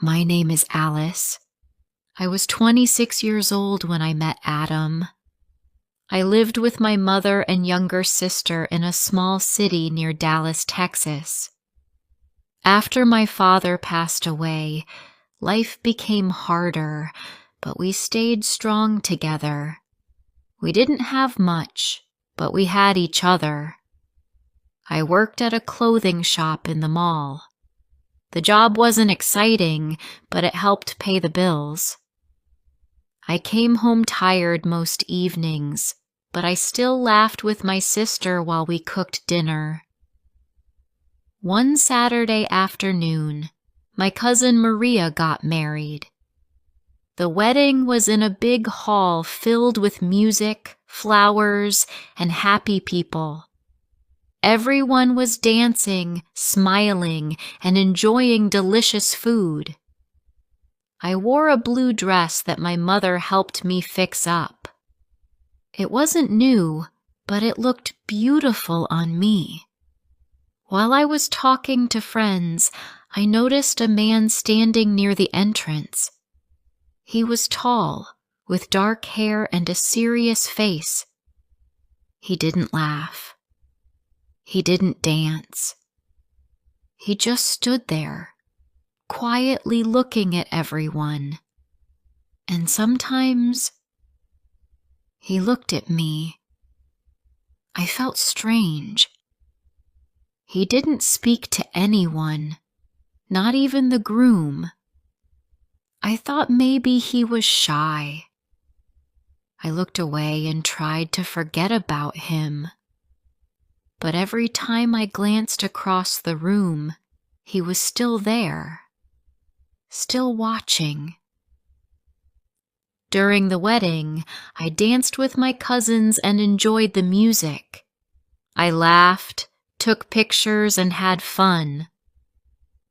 My name is Alice. I was 26 years old when I met Adam. I lived with my mother and younger sister in a small city near Dallas, Texas. After my father passed away, life became harder, but we stayed strong together. We didn't have much, but we had each other. I worked at a clothing shop in the mall. The job wasn't exciting, but it helped pay the bills. I came home tired most evenings, but I still laughed with my sister while we cooked dinner. One Saturday afternoon, my cousin Maria got married. The wedding was in a big hall filled with music, flowers, and happy people. Everyone was dancing, smiling, and enjoying delicious food. I wore a blue dress that my mother helped me fix up. It wasn't new, but it looked beautiful on me. While I was talking to friends, I noticed a man standing near the entrance. He was tall, with dark hair and a serious face. He didn't laugh. He didn't dance. He just stood there, quietly looking at everyone. And sometimes he looked at me. I felt strange. He didn't speak to anyone, not even the groom. I thought maybe he was shy. I looked away and tried to forget about him. But every time I glanced across the room, he was still there, still watching. During the wedding, I danced with my cousins and enjoyed the music. I laughed, took pictures, and had fun.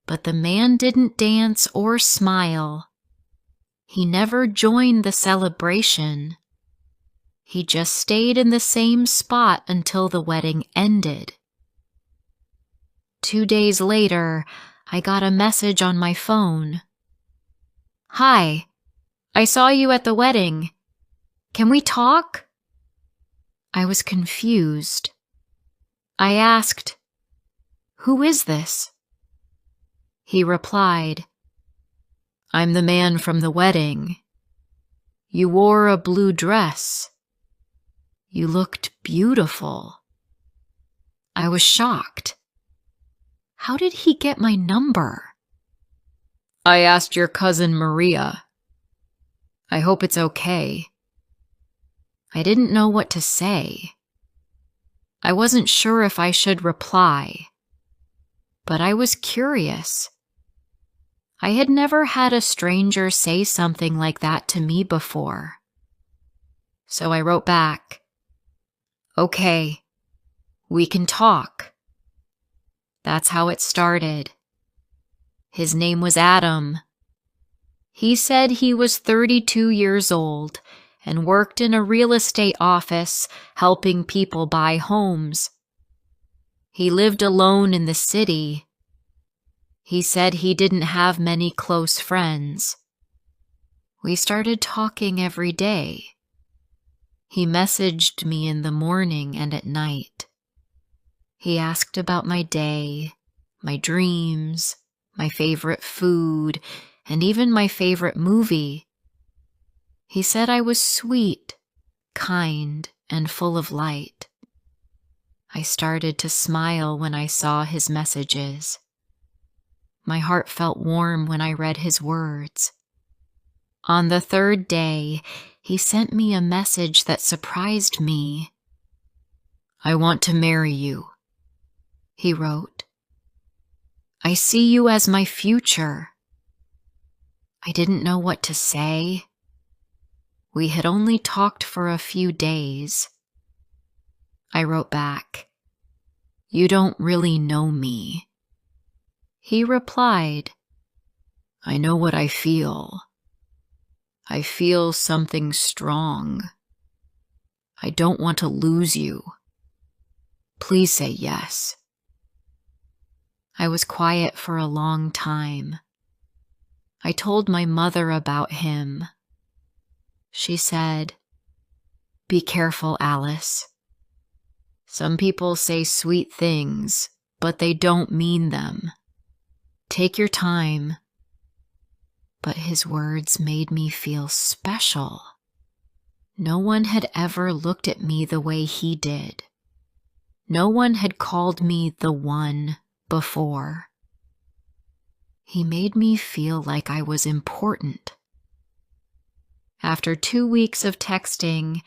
But the man didn't dance or smile. He never joined the celebration. He just stayed in the same spot until the wedding ended. 2 days later, I got a message on my phone. "Hi, I saw you at the wedding. Can we talk?" I was confused. I asked, "Who is this?" He replied, "I'm the man from the wedding. You wore a blue dress. You looked beautiful." I was shocked. How did he get my number? "I asked your cousin Maria. I hope it's okay." I didn't know what to say. I wasn't sure if I should reply, but I was curious. I had never had a stranger say something like that to me before. So I wrote back, "Okay, we can talk." That's how it started. His name was Adam. He said he was 32 years old and worked in a real estate office helping people buy homes. He lived alone in the city. He said he didn't have many close friends. We started talking every day. He messaged me in the morning and at night. He asked about my day, my dreams, my favorite food, and even my favorite movie. He said I was sweet, kind, and full of light. I started to smile when I saw his messages. My heart felt warm when I read his words. On the 3rd day, he sent me a message that surprised me. "I want to marry you," he wrote. "I see you as my future." I didn't know what to say. We had only talked for a few days. I wrote back, "You don't really know me." He replied, "I know what I feel. I feel something strong. I don't want to lose you. Please say yes." I was quiet for a long time. I told my mother about him. She said, "Be careful, Alice. Some people say sweet things, but they don't mean them. Take your time." But his words made me feel special. No one had ever looked at me the way he did. No one had called me the one before. He made me feel like I was important. After 2 weeks of texting,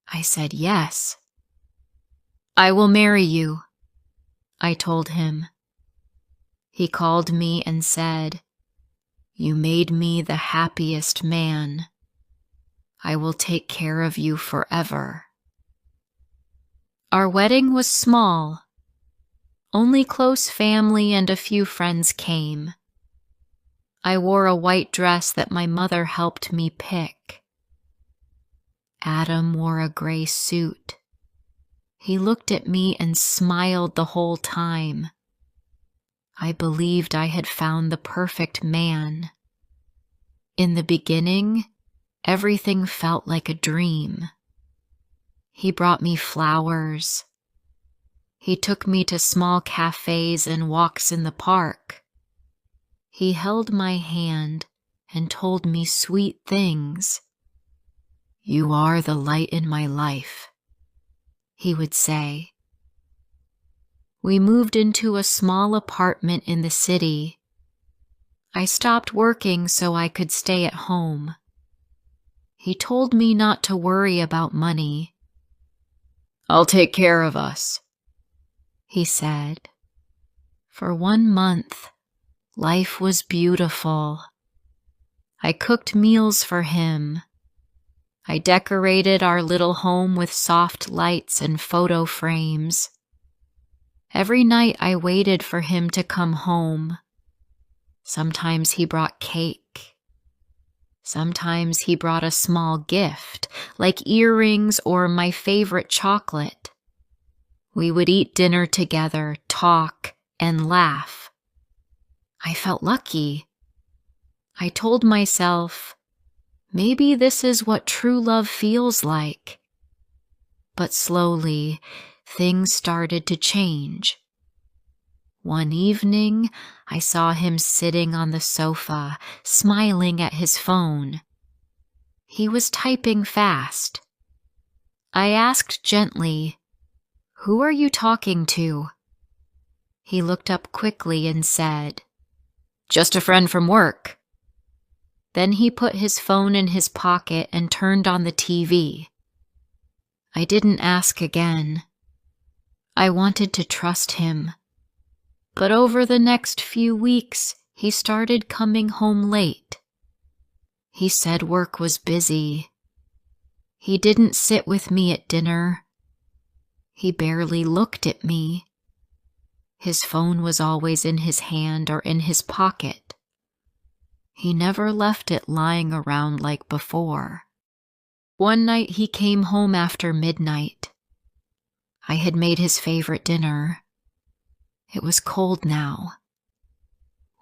I said yes. "I will marry you," I told him. He called me and said, "You made me the happiest man. I will take care of you forever." Our wedding was small. Only close family and a few friends came. I wore a white dress that my mother helped me pick. Adam wore a gray suit. He looked at me and smiled the whole time. I believed I had found the perfect man. In the beginning, everything felt like a dream. He brought me flowers. He took me to small cafes and walks in the park. He held my hand and told me sweet things. "You are the light in my life," he would say. We moved into a small apartment in the city. I stopped working so I could stay at home. He told me not to worry about money. "I'll take care of us," he said. For 1 month, life was beautiful. I cooked meals for him. I decorated our little home with soft lights and photo frames. Every night I waited for him to come home. Sometimes he brought cake. Sometimes he brought a small gift, like earrings or my favorite chocolate. We would eat dinner together, talk, and laugh. I felt lucky. I told myself, maybe this is what true love feels like. But slowly, things started to change. One evening, I saw him sitting on the sofa, smiling at his phone. He was typing fast. I asked gently, "Who are you talking to?" He looked up quickly and said, "Just a friend from work." Then he put his phone in his pocket and turned on the TV. I didn't ask again. I wanted to trust him. But over the next few weeks, he started coming home late. He said work was busy. He didn't sit with me at dinner. He barely looked at me. His phone was always in his hand or in his pocket. He never left it lying around like before. One night he came home after midnight. I had made his favorite dinner. It was cold now.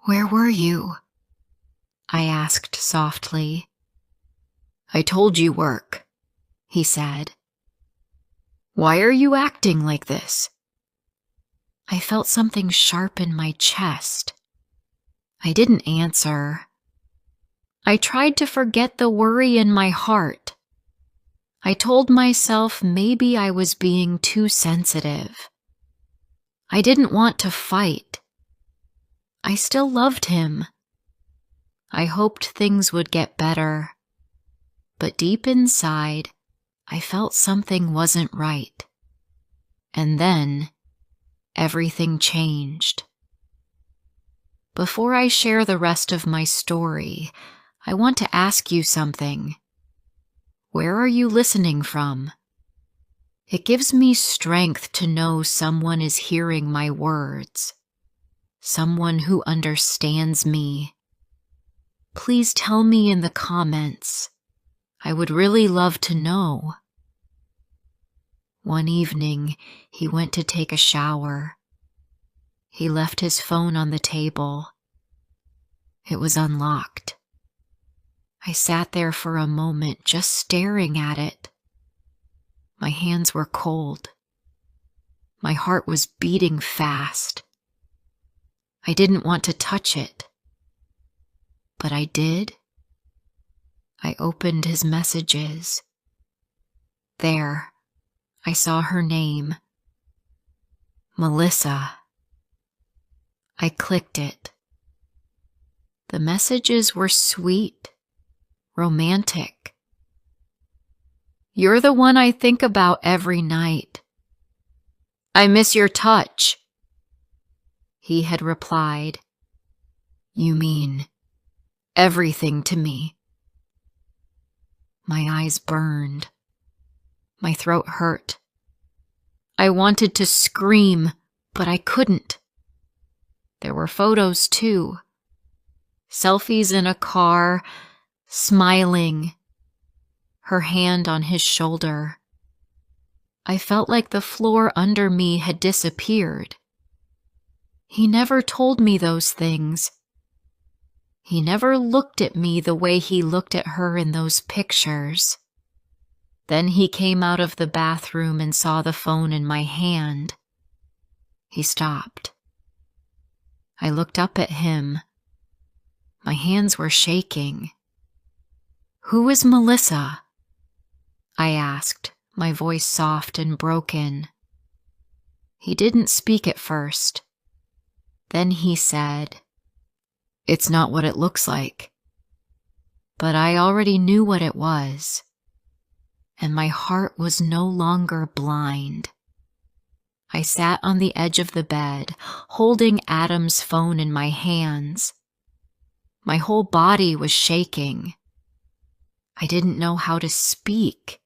"Where were you?" I asked softly. "I told you work," he said. "Why are you acting like this?" I felt something sharp in my chest. I didn't answer. I tried to forget the worry in my heart. I told myself maybe I was being too sensitive. I didn't want to fight. I still loved him. I hoped things would get better. But deep inside, I felt something wasn't right. And then, everything changed. Before I share the rest of my story, I want to ask you something. Where are you listening from? It gives me strength to know someone is hearing my words, someone who understands me. Please tell me in the comments. I would really love to know. One evening, he went to take a shower. He left his phone on the table. It was unlocked. I sat there for a moment just staring at it. My hands were cold. My heart was beating fast. I didn't want to touch it. But I did. I opened his messages. There, I saw her name. Melissa. I clicked it. The messages were sweet, romantic. You're the one I think about every night. I miss your touch. He had replied, You mean everything to me. My eyes burned. My throat hurt. I wanted to scream, but I couldn't. There were photos too. Selfies in a car, smiling, her hand on his shoulder. I felt like the floor under me had disappeared. He never told me those things. He never looked at me the way he looked at her in those pictures. Then he came out of the bathroom and saw the phone in my hand. He stopped. I looked up at him. My hands were shaking. Who is Melissa? I asked, my voice soft and broken. He didn't speak at first. Then he said, It's not what it looks like. But I already knew what it was, and my heart was no longer blind. I sat on the edge of the bed, holding Adam's phone in my hands. My whole body was shaking. I didn't know how to speak.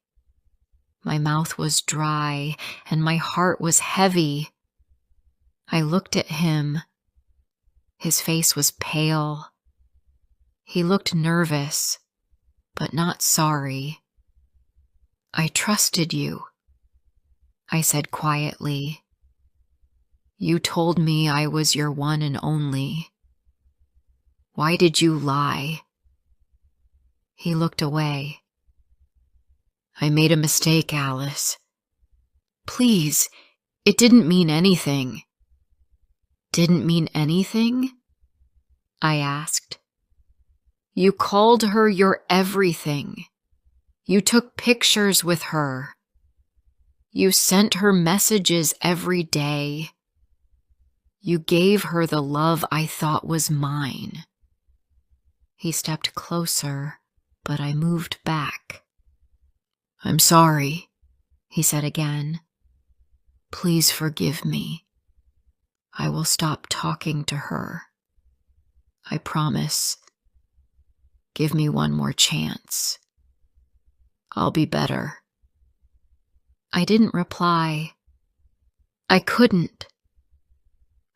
My mouth was dry, and my heart was heavy. I looked at him. His face was pale. He looked nervous, but not sorry. I trusted you, I said quietly. You told me I was your one and only. Why did you lie? He looked away. I made a mistake, Alice. Please, it didn't mean anything. Didn't mean anything? I asked. You called her your everything. You took pictures with her. You sent her messages every day. You gave her the love I thought was mine. He stepped closer, but I moved back. I'm sorry, he said again. Please forgive me. I will stop talking to her. I promise. Give me one more chance. I'll be better. I didn't reply. I couldn't.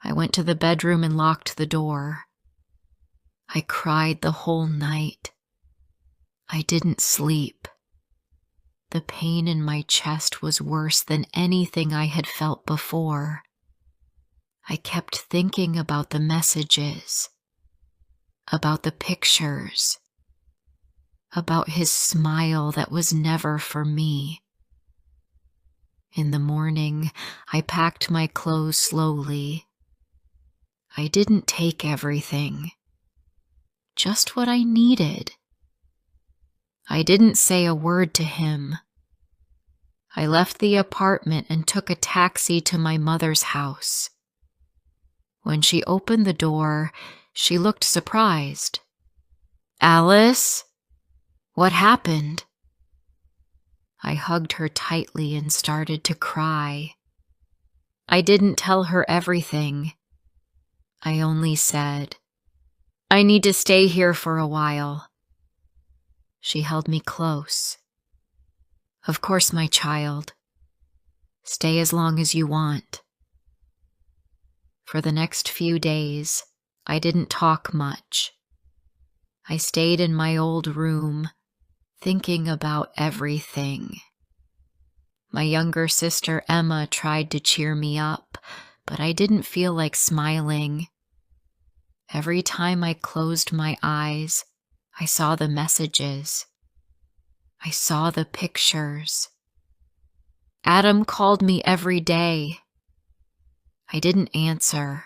I went to the bedroom and locked the door. I cried the whole night. I didn't sleep. The pain in my chest was worse than anything I had felt before. I kept thinking about the messages, about the pictures, about his smile that was never for me. In the morning, I packed my clothes slowly. I didn't take everything, just what I needed. I didn't say a word to him. I left the apartment and took a taxi to my mother's house. When she opened the door, she looked surprised. Alice? What happened? I hugged her tightly and started to cry. I didn't tell her everything. I only said, I need to stay here for a while. She held me close. Of course, my child. Stay as long as you want. For the next few days, I didn't talk much. I stayed in my old room, thinking about everything. My younger sister Emma tried to cheer me up, but I didn't feel like smiling. Every time I closed my eyes, I saw the messages. I saw the pictures. Adam called me every day. I didn't answer.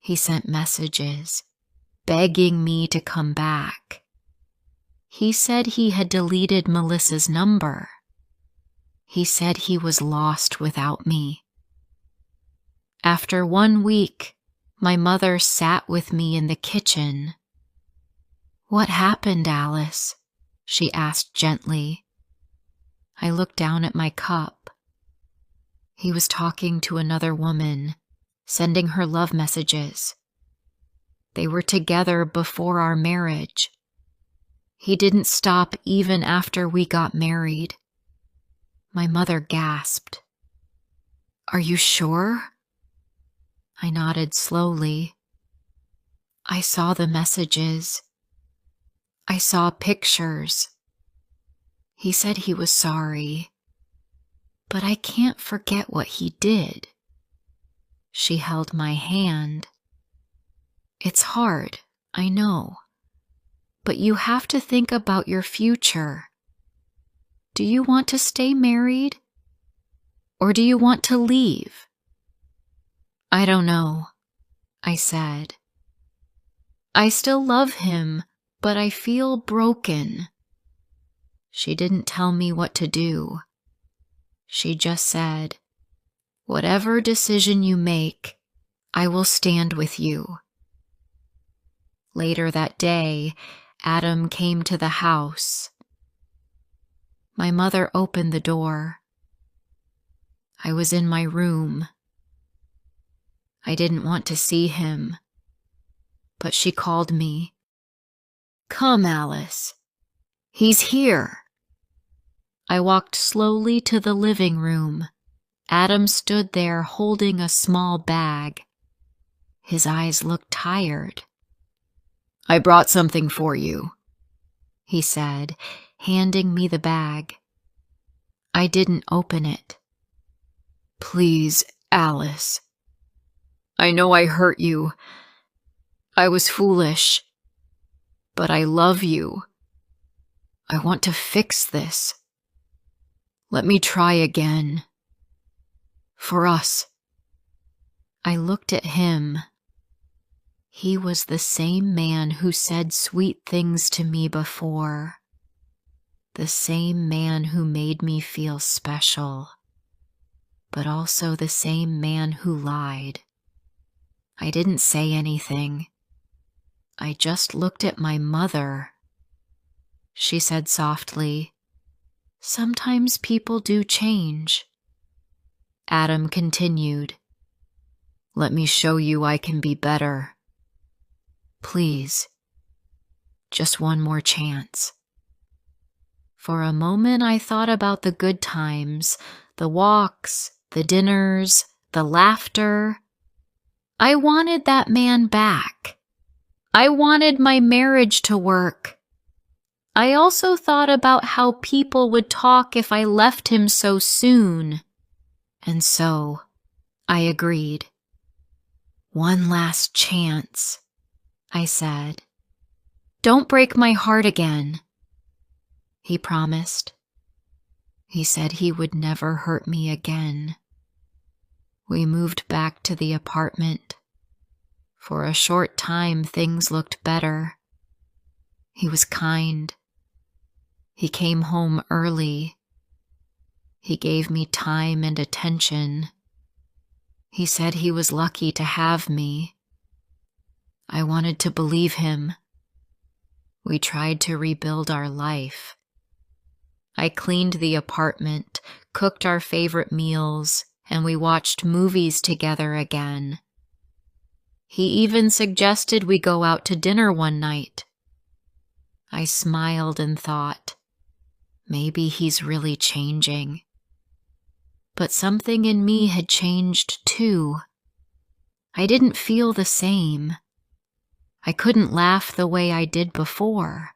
He sent messages, begging me to come back. He said he had deleted Melissa's number. He said he was lost without me. After 1 week, my mother sat with me in the kitchen. "What happened, Alice?" she asked gently. I looked down at my cup. He was talking to another woman, sending her love messages. They were together before our marriage. He didn't stop even after we got married. My mother gasped. "Are you sure?" I nodded slowly. I saw the messages. I saw pictures. He said he was sorry, but I can't forget what he did. She held my hand. "It's hard, I know, but you have to think about your future. Do you want to stay married? Or do you want to leave?" "I don't know," I said. "I still love him, but I feel broken." She didn't tell me what to do. She just said, "Whatever decision you make, I will stand with you." Later that day, Adam came to the house. My mother opened the door. I was in my room. I didn't want to see him, but she called me. "Come, Alice. He's here." I walked slowly to the living room. Adam stood there holding a small bag. His eyes looked tired. "I brought something for you," he said, handing me the bag. I didn't open it. "Please, Alice. I know I hurt you. I was foolish. But I love you. I want to fix this. Let me try again. For us." I looked at him. He was the same man who said sweet things to me before. The same man who made me feel special. But also the same man who lied. I didn't say anything. I just looked at my mother. She said softly, "Sometimes people do change." Adam continued, "Let me show you I can be better. Please, just one more chance." For a moment I thought about the good times, the walks, the dinners, the laughter. I wanted that man back. I wanted my marriage to work. I also thought about how people would talk if I left him so soon. And so, I agreed. "One last chance," I said. "Don't break my heart again." He promised. He said he would never hurt me again. We moved back to the apartment. For a short time, things looked better. He was kind. He came home early. He gave me time and attention. He said he was lucky to have me. I wanted to believe him. We tried to rebuild our life. I cleaned the apartment, cooked our favorite meals, and we watched movies together again. He even suggested we go out to dinner one night. I smiled and thought, maybe he's really changing. But something in me had changed too. I didn't feel the same. I couldn't laugh the way I did before.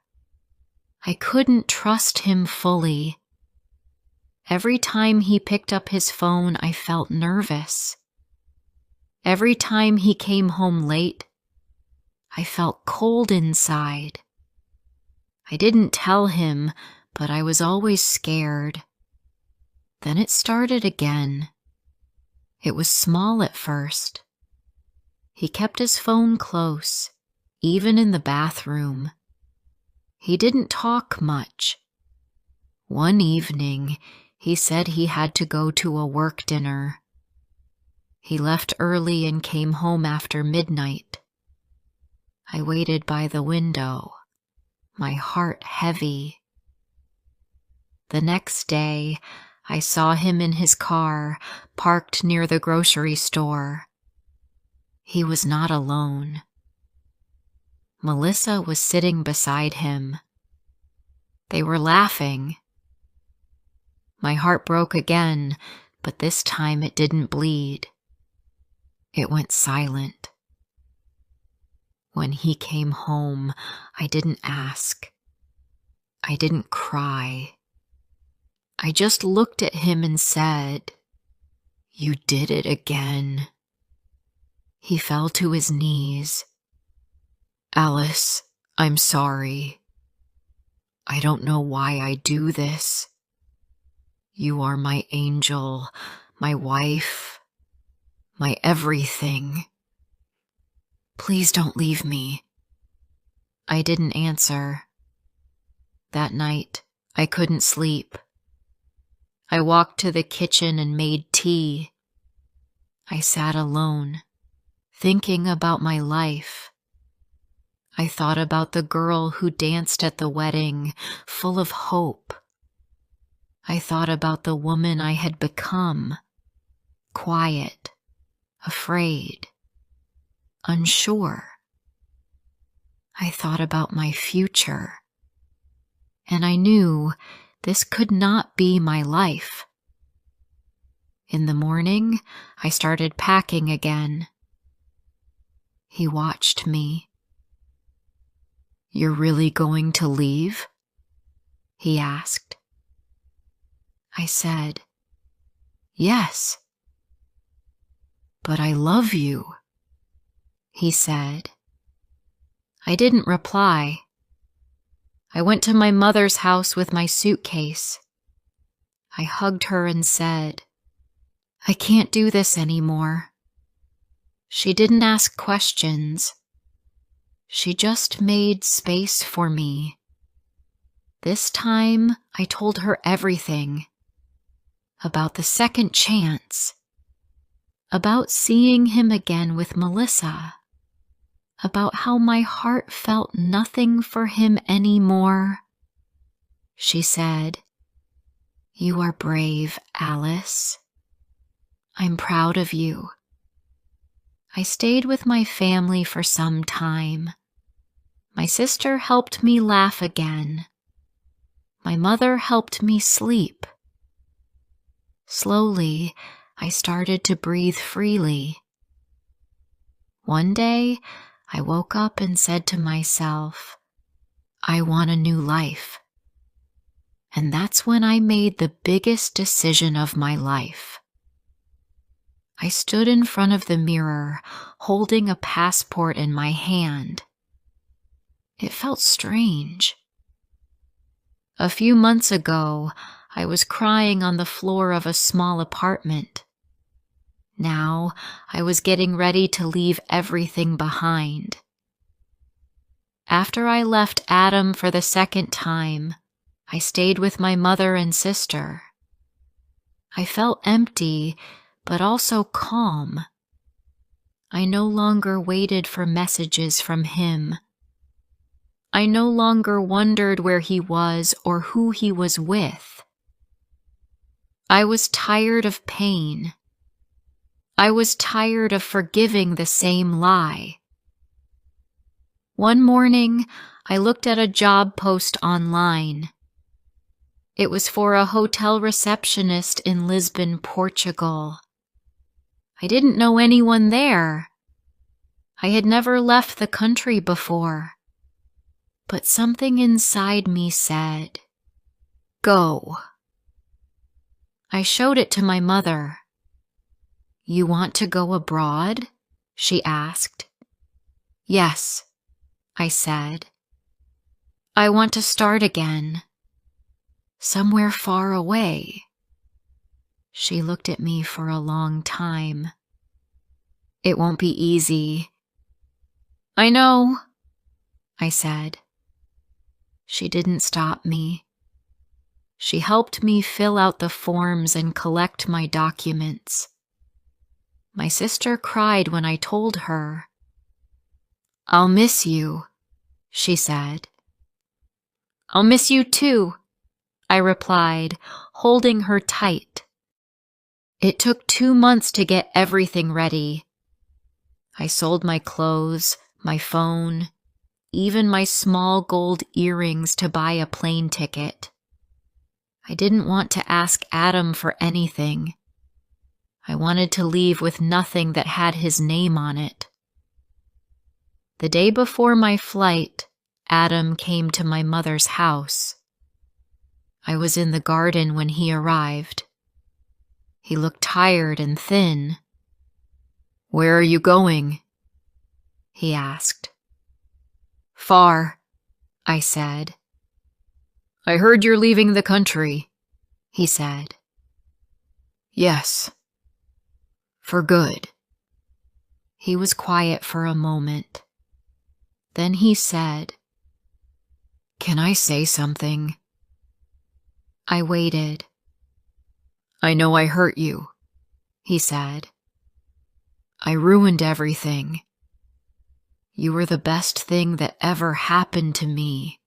I couldn't trust him fully. Every time he picked up his phone, I felt nervous. Every time he came home late, I felt cold inside. I didn't tell him, but I was always scared. Then it started again. It was small at first. He kept his phone close, even in the bathroom. He didn't talk much. One evening, he said he had to go to a work dinner. He left early and came home after midnight. I waited by the window, my heart heavy. The next day, I saw him in his car, parked near the grocery store. He was not alone. Melissa was sitting beside him. They were laughing. My heart broke again, but this time it didn't bleed. It went silent. When he came home, I didn't ask. I didn't cry. I just looked at him and said, "You did it again." He fell to his knees. "Alice, I'm sorry. I don't know why I do this. You are my angel, my wife, my everything. Please don't leave me." I didn't answer. That night, I couldn't sleep. I walked to the kitchen and made tea. I sat alone, thinking about my life. I thought about the girl who danced at the wedding, full of hope. I thought about the woman I had become, quiet, afraid, unsure. I thought about my future, and I knew this could not be my life. In the morning, I started packing again. He watched me. "You're really going to leave?" he asked. I said, "Yes." "But I love you," he said. I didn't reply. I went to my mother's house with my suitcase. I hugged her and said, "I can't do this anymore." She didn't ask questions. She just made space for me. This time, I told her everything. About the second chance. About seeing him again with Melissa. About how my heart felt nothing for him anymore. She said, "You are brave, Alice. I'm proud of you." I stayed with my family for some time. My sister helped me laugh again. My mother helped me sleep. Slowly, I started to breathe freely. One day, I woke up and said to myself, "I want a new life." And that's when I made the biggest decision of my life. I stood in front of the mirror, holding a passport in my hand. It felt strange. A few months ago, I was crying on the floor of a small apartment. Now, I was getting ready to leave everything behind. After I left Adam for the second time, I stayed with my mother and sister. I felt empty, but also calm. I no longer waited for messages from him. I no longer wondered where he was or who he was with. I was tired of pain. I was tired of forgiving the same lie. One morning, I looked at a job post online. It was for a hotel receptionist in Lisbon, Portugal. I didn't know anyone there. I had never left the country before. But something inside me said, "Go." I showed it to my mother. "You want to go abroad?" she asked. "Yes," I said. I want to start again. Somewhere far away. She looked at me for a long time. It won't be easy. I know, I said. She didn't stop me. She helped me fill out the forms and collect my documents. My sister cried when I told her. I'll miss you, she said. I'll miss you too, I replied, holding her tight. It took 2 months to get everything ready. I sold my clothes, my phone, even my small gold earrings to buy a plane ticket. I didn't want to ask Adam for anything. I wanted to leave with nothing that had his name on it. The day before my flight, Adam came to my mother's house. I was in the garden when he arrived. He looked tired and thin. Where are you going? He asked. Far, I said. I heard you're leaving the country, he said. Yes. For good. He was quiet for a moment. Then he said, Can I say something? I waited. I know I hurt you, he said. I ruined everything. You were the best thing that ever happened to me.